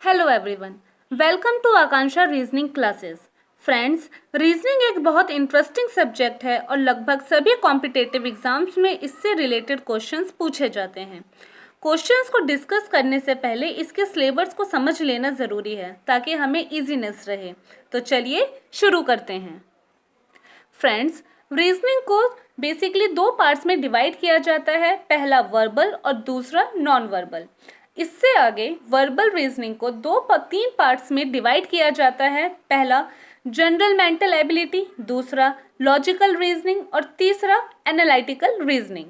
Hello everyone, welcome to Akanksha reasoning classes. Friends, reasoning एक बहुत interesting subject है और लगभग सभी कॉम्पिटिटिव एग्जाम्स में इससे रिलेटेड क्वेश्चंस पूछे जाते हैं। क्वेश्चंस को डिस्कस करने से पहले इसके सिलेबस को समझ लेना ज़रूरी है ताकि हमें इजीनेस रहे। तो चलिए शुरू करते हैं। फ्रेंड्स, रीजनिंग को बेसिकली दो पार्ट्स में डिवाइड किया जाता है, पहला वर्बल और दूसरा नॉन वर्बल। इससे आगे वर्बल रीजनिंग को तीन पार्ट्स में डिवाइड किया जाता है, पहला जनरल मेंटल एबिलिटी, दूसरा लॉजिकल रीजनिंग और तीसरा analytical reasoning.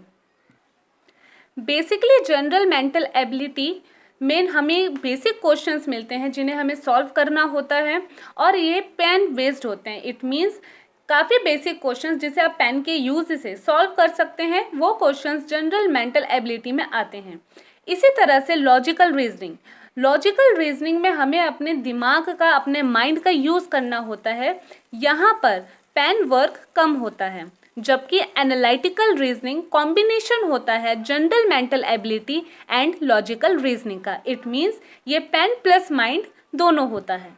Basically general mental ability में हमें बेसिक क्वेश्चंस मिलते हैं जिन्हें हमें सॉल्व करना होता है और ये पेन बेस्ड होते हैं। इट मीन्स काफ़ी बेसिक क्वेश्चंस जिसे आप पेन के यूज से सॉल्व कर सकते हैं, वो क्वेश्चंस जनरल मेंटल एबिलिटी में आते हैं। इसी तरह से लॉजिकल रीजनिंग में हमें अपने दिमाग का, अपने माइंड का यूज़ करना होता है। यहाँ पर पेन वर्क कम होता है, जबकि एनालिटिकल रीजनिंग कॉम्बिनेशन होता है general mental ability and logical reasoning का। इट मीन्स ये पेन प्लस माइंड दोनों होता है।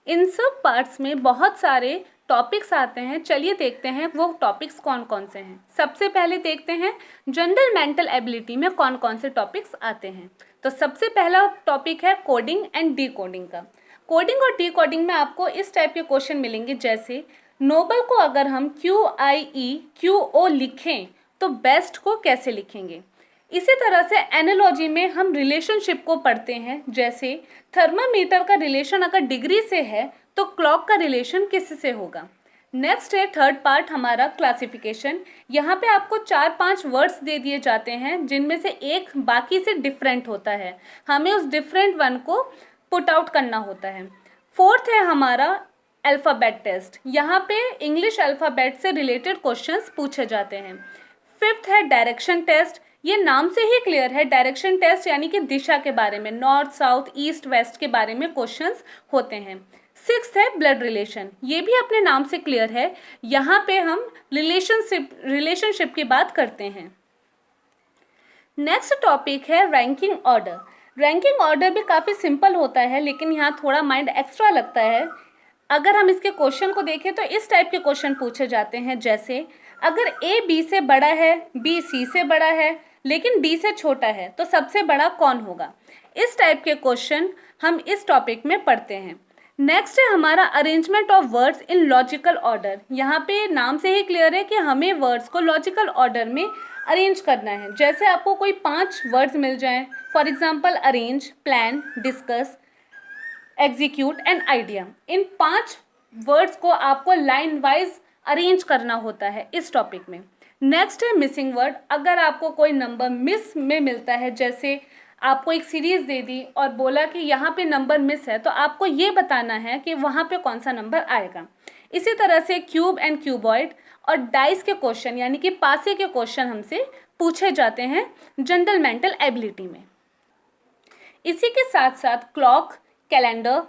इन सब पार्ट्स में बहुत सारे टॉपिक्स आते हैं। चलिए देखते हैं वो टॉपिक्स कौन कौन से हैं। सबसे पहले देखते हैं जनरल मेंटल एबिलिटी में कौन कौन से टॉपिक्स आते हैं। तो सबसे पहला टॉपिक है कोडिंग एंड डीकोडिंग का। कोडिंग और डीकोडिंग में आपको इस टाइप के क्वेश्चन मिलेंगे, जैसे नोबल को अगर हम QIEQO लिखें तो बेस्ट को कैसे लिखेंगे। इसी तरह से एनालॉजी में हम रिलेशनशिप को पढ़ते हैं, जैसे थर्मामीटर का रिलेशन अगर डिग्री से है तो क्लॉक का रिलेशन किससे होगा। नेक्स्ट है थर्ड पार्ट हमारा क्लासिफिकेशन। यहाँ पे आपको 4-5 वर्ड्स दे दिए जाते हैं जिनमें से एक बाकी से डिफरेंट होता है, हमें उस डिफरेंट वन को पुट आउट करना होता है। फोर्थ है हमारा अल्फ़ाबेट टेस्ट। यहाँ पे इंग्लिश अल्फ़ाबेट से रिलेटेड क्वेश्चंस पूछे जाते हैं। फिफ्थ है डायरेक्शन टेस्ट। ये नाम से ही क्लियर है, डायरेक्शन टेस्ट यानी कि दिशा के बारे में, नॉर्थ साउथ ईस्ट वेस्ट के बारे में क्वेश्चंस होते हैं। सिक्स्थ है ब्लड रिलेशन। ये भी अपने नाम से क्लियर है, यहाँ पे हम रिलेशनशिप की बात करते हैं। नेक्स्ट टॉपिक है रैंकिंग ऑर्डर। रैंकिंग ऑर्डर भी काफ़ी सिंपल होता है, लेकिन यहाँ थोड़ा माइंड एक्स्ट्रा लगता है। अगर हम इसके क्वेश्चन को देखें तो इस टाइप के क्वेश्चन पूछे जाते हैं, जैसे अगर A B से बड़ा है, B C से बड़ा है लेकिन D से छोटा है तो सबसे बड़ा कौन होगा। इस टाइप के क्वेश्चन हम इस टॉपिक में पढ़ते हैं। नेक्स्ट है हमारा arrangement of words in logical order. यहाँ पे नाम से ही क्लियर है कि हमें वर्ड्स को लॉजिकल ऑर्डर में अरेंज करना है। जैसे आपको कोई 5 वर्ड्स मिल जाएं, for example arrange, plan, discuss, execute and idea. In 5 words को आपको लाइन वाइज अरेंज करना होता है इस टॉपिक में। नेक्स्ट है मिसिंग वर्ड। अगर आपको कोई नंबर मिस में मिलता है, जैसे आपको एक सीरीज दे दी और बोला कि यहाँ पे नंबर मिस है, तो आपको ये बताना है कि वहाँ पे कौन सा नंबर आएगा। इसी तरह से क्यूब एंड क्यूबॉइड और डाइस के क्वेश्चन यानी कि पासे के क्वेश्चन हमसे पूछे जाते हैं जनरल मेंटल एबिलिटी में। इसी के साथ साथ क्लॉक, कैलेंडर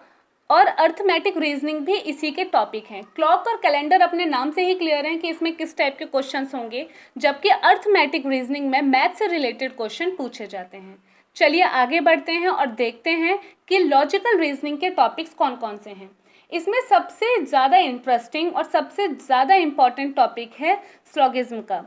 और अर्थमेटिक रीजनिंग भी इसी के टॉपिक हैं। क्लॉक और कैलेंडर अपने नाम से ही क्लियर हैं कि इसमें किस टाइप के क्वेश्चंस होंगे, जबकि अर्थमेटिक रीजनिंग में मैथ से रिलेटेड क्वेश्चन पूछे जाते हैं। चलिए आगे बढ़ते हैं और देखते हैं कि लॉजिकल रीजनिंग के टॉपिक्स कौन कौन से हैं। इसमें सबसे ज़्यादा इंटरेस्टिंग और सबसे ज़्यादा इम्पॉर्टेंट टॉपिक है स्लॉगिज्म का।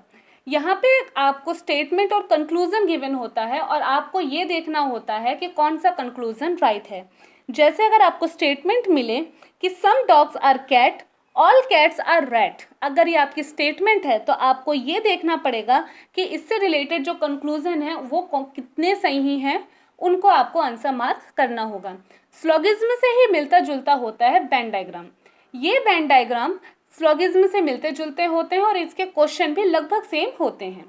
यहाँ पे आपको स्टेटमेंट और कंक्लूजन गिवन होता है और आपको ये देखना होता है कि कौन सा कंक्लूजन राइट है। जैसे अगर आपको स्टेटमेंट मिले कि some dogs are cat, all cats are rat, अगर ये आपकी स्टेटमेंट है तो आपको ये देखना पड़ेगा कि इससे रिलेटेड जो कंक्लूजन है वो कितने सही हैं, उनको आपको आंसर मार्क करना होगा। स्लॉगिज्म से ही मिलता जुलता होता है वेन डायग्राम। ये वेन डायग्राम स्लॉगिज्म से मिलते जुलते होते हैं और इसके क्वेश्चन भी लगभग सेम होते हैं।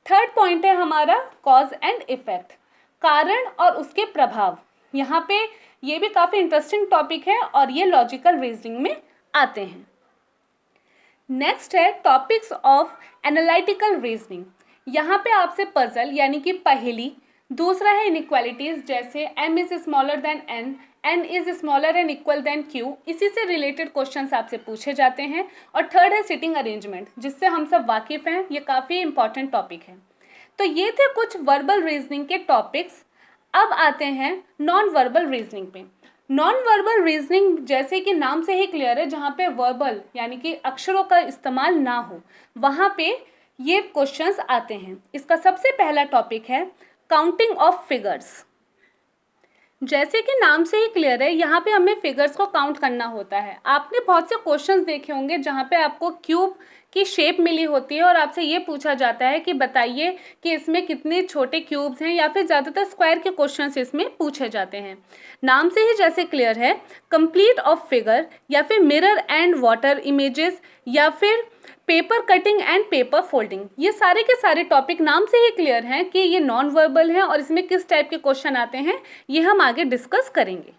थर्ड पॉइंट है हमारा कॉज एंड इफेक्ट, कारण और उसके प्रभाव। यहाँ पे ये भी काफ़ी इंटरेस्टिंग टॉपिक है और ये लॉजिकल रीजनिंग में आते हैं। नेक्स्ट है टॉपिक्स ऑफ एनालिटिकल रीजनिंग। यहाँ पे आपसे पजल यानी कि पहेली, दूसरा है इनइक्वालिटीज, जैसे m is smaller than n is smaller and equal than q, इसी से रिलेटेड क्वेश्चंस आपसे पूछे जाते हैं। और थर्ड है सिटिंग अरेंजमेंट, जिससे हम सब वाकिफ़ हैं, ये काफ़ी इंपॉर्टेंट टॉपिक है। तो ये थे कुछ वर्बल रीजनिंग के टॉपिक्स। अब आते हैं नॉन वर्बल रीजनिंग पे। नॉन वर्बल रीजनिंग जैसे कि नाम से ही क्लियर है, जहाँ पे वर्बल यानी कि अक्षरों का इस्तेमाल ना हो, वहाँ पे ये क्वेश्चंस आते हैं। इसका सबसे पहला टॉपिक है काउंटिंग ऑफ फिगर्स। जैसे कि नाम से ही क्लियर है, यहाँ पे हमें फिगर्स को काउंट करना होता है। आपने बहुत से क्वेश्चंस देखे होंगे जहाँ पे आपको क्यूब की शेप मिली होती है और आपसे ये पूछा जाता है कि बताइए कि इसमें कितने छोटे क्यूब्स हैं, या फिर ज़्यादातर स्क्वायर के क्वेश्चंस इसमें पूछे जाते हैं। नाम से ही जैसे क्लियर है, कंप्लीट ऑफ फिगर, या फिर मिरर एंड वाटर इमेजेस, या फिर paper cutting and paper folding, ये सारे के सारे टॉपिक नाम से ही क्लियर हैं कि ये नॉन वर्बल हैं और इसमें किस टाइप के क्वेश्चन आते हैं, ये हम आगे डिस्कस करेंगे।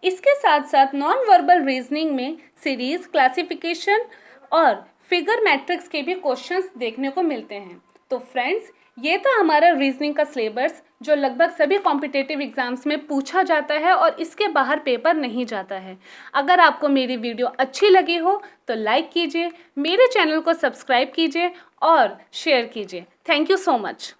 इसके साथ साथ नॉन वर्बल रीजनिंग में सीरीज, क्लासिफिकेशन और फिगर मैट्रिक्स के भी क्वेश्चंस देखने को मिलते हैं। तो फ्रेंड्स, ये तो हमारा रीजनिंग का सिलेबस जो लगभग सभी कॉम्पिटिटिव एग्जाम्स में पूछा जाता है और इसके बाहर पेपर नहीं जाता है। अगर आपको मेरी वीडियो अच्छी लगी हो तो लाइक कीजिए, मेरे चैनल को सब्सक्राइब कीजिए और शेयर कीजिए। Thank you so much.